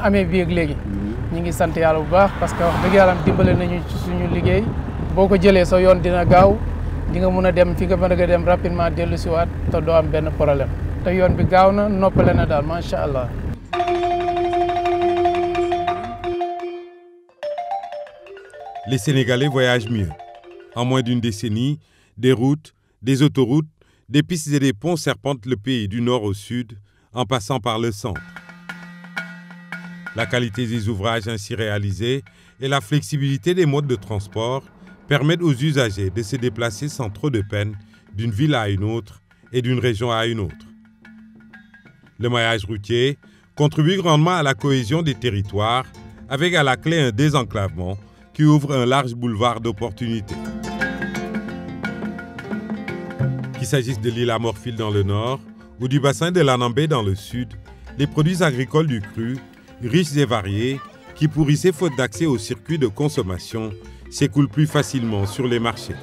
amee bii ak léegi ñu ngi sant yàlla bu baax parce que wax dëgg yàlla dimbale nañu ci suñu liggéey boo ko jëlee sa yoon dina gaaw di nga mën a dem fi nga mën a dem rapidement dellu si waat te doo am benn problème te yoon bi gaaw na noppale na daal macha allah. Les Sénégalais voyagent mieux. En moins d'une décennie, des routes, des autoroutes, des pistes et des ponts serpentent le pays du nord au sud, en passant par le centre. La qualité des ouvrages ainsi réalisés et la flexibilité des modes de transport permettent aux usagers de se déplacer sans trop de peine d'une ville à une autre et d'une région à une autre. Le maillage routier contribue grandement à la cohésion des territoires, avec à la clé un désenclavement qui ouvre un large boulevard d'opportunités. Qu'il s'agisse de l'île Amorphile dans le nord ou du bassin de l'Anambé dans le sud, les produits agricoles du cru, riches et variés, qui pourrissaient faute d'accès aux circuits de consommation, s'écoulent plus facilement sur les marchés.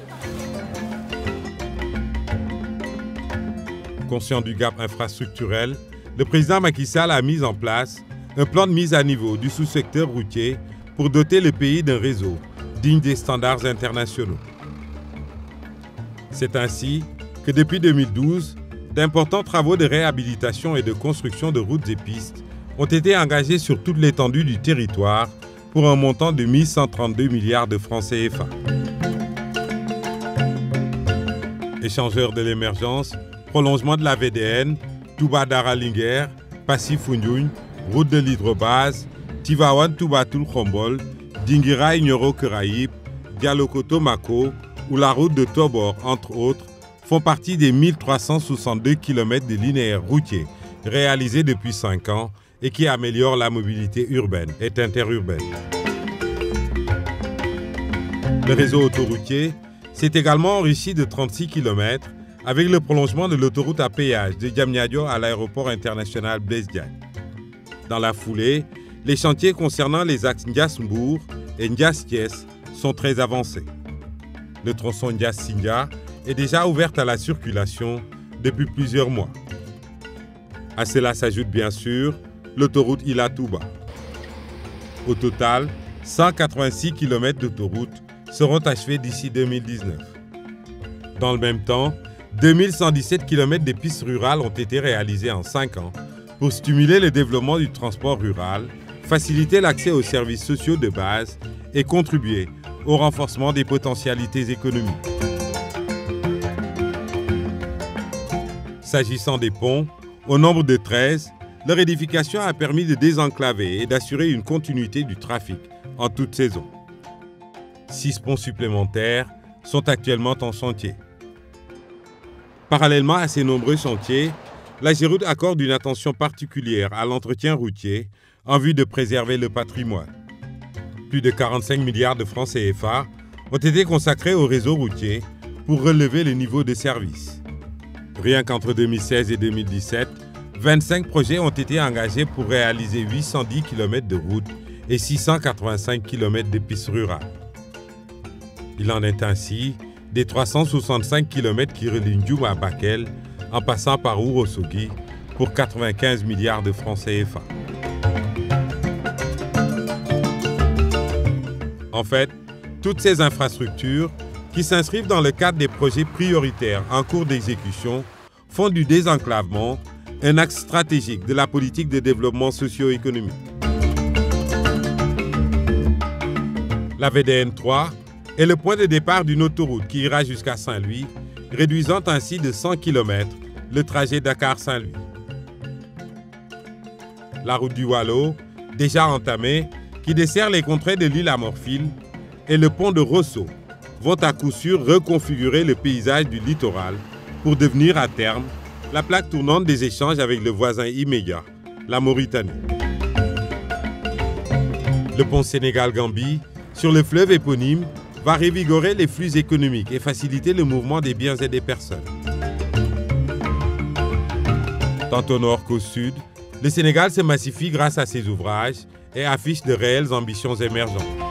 Conscient du gap infrastructurel, le président Macky Sall a mis en place un plan de mise à niveau du sous-secteur routier pour doter le pays d'un réseau digne des standards internationaux. C'est ainsi que depuis 2012, d'importants travaux de réhabilitation et de construction de routes et pistes ont été engagés sur toute l'étendue du territoire pour un montant de 1132 milliards de francs CFA. Échangeurs de l'émergence, prolongement de la VDN, Touba-Dara-Linguère, Passy-Foundiougne, route de l'hydrobase, Tivaouane-Touba-Toul-Khombol, Dinguiraï-Nioro-Keraïb, Dialokoto-Mako ou la route de Tobor, entre autres, font partie des 1362 km de linéaires routiers réalisés depuis 5 ans et qui améliorent la mobilité urbaine et interurbaine. Le réseau autoroutier s'est également enrichi de 36 km avec le prolongement de l'autoroute à péage de Diamniadio à l'aéroport international Blaise Diagne. Dans la foulée, les chantiers concernant les axes Ndias-Mbour et Ndias-Thiès sont très avancés. Le tronçon Ndias-Sindia est déjà ouvert à la circulation depuis plusieurs mois. À cela s'ajoute bien sûr l'autoroute Ila-Touba. Au total, 186 km d'autoroute seront achevés d'ici 2019. Dans le même temps, 2117 km de pistes rurales ont été réalisées en 5 ans pour stimuler le développement du transport rural, faciliter l'accès aux services sociaux de base et contribuer au renforcement des potentialités économiques. S'agissant des ponts, au nombre de 13, leur édification a permis de désenclaver et d'assurer une continuité du trafic en toute saison. 6 ponts supplémentaires sont actuellement en chantier. Parallèlement à ces nombreux chantiers, l'Ageroute accorde une attention particulière à l'entretien routier en vue de préserver le patrimoine. Plus de 45 milliards de francs CFA ont été consacrés au réseau routier pour relever le niveau de service. Rien qu'entre 2016 et 2017, 25 projets ont été engagés pour réaliser 810 km de routes et 685 km de pistes rurales. Il en est ainsi des 365 km qui relient Ndioum à Bakel en passant par Ourossogui pour 95 milliards de francs CFA. En fait, toutes ces infrastructures qui s'inscrivent dans le cadre des projets prioritaires en cours d'exécution font du désenclavement un axe stratégique de la politique de développement socio-économique. La VDN 3 est le point de départ d'une autoroute qui ira jusqu'à Saint-Louis, réduisant ainsi de 100 km le trajet Dakar-Saint-Louis. La route du Waalo, déjà entamée, qui dessert les contrées de l'île Amorphile, et le pont de Rosso vont à coup sûr reconfigurer le paysage du littoral pour devenir à terme la plaque tournante des échanges avec le voisin immédiat, la Mauritanie. Le pont Sénégal-Gambie, sur le fleuve éponyme, va revigorer les flux économiques et faciliter le mouvement des biens et des personnes. Tant au nord qu'au sud, le Sénégal se massifie grâce à ses ouvrages et affiche de réelles ambitions émergentes.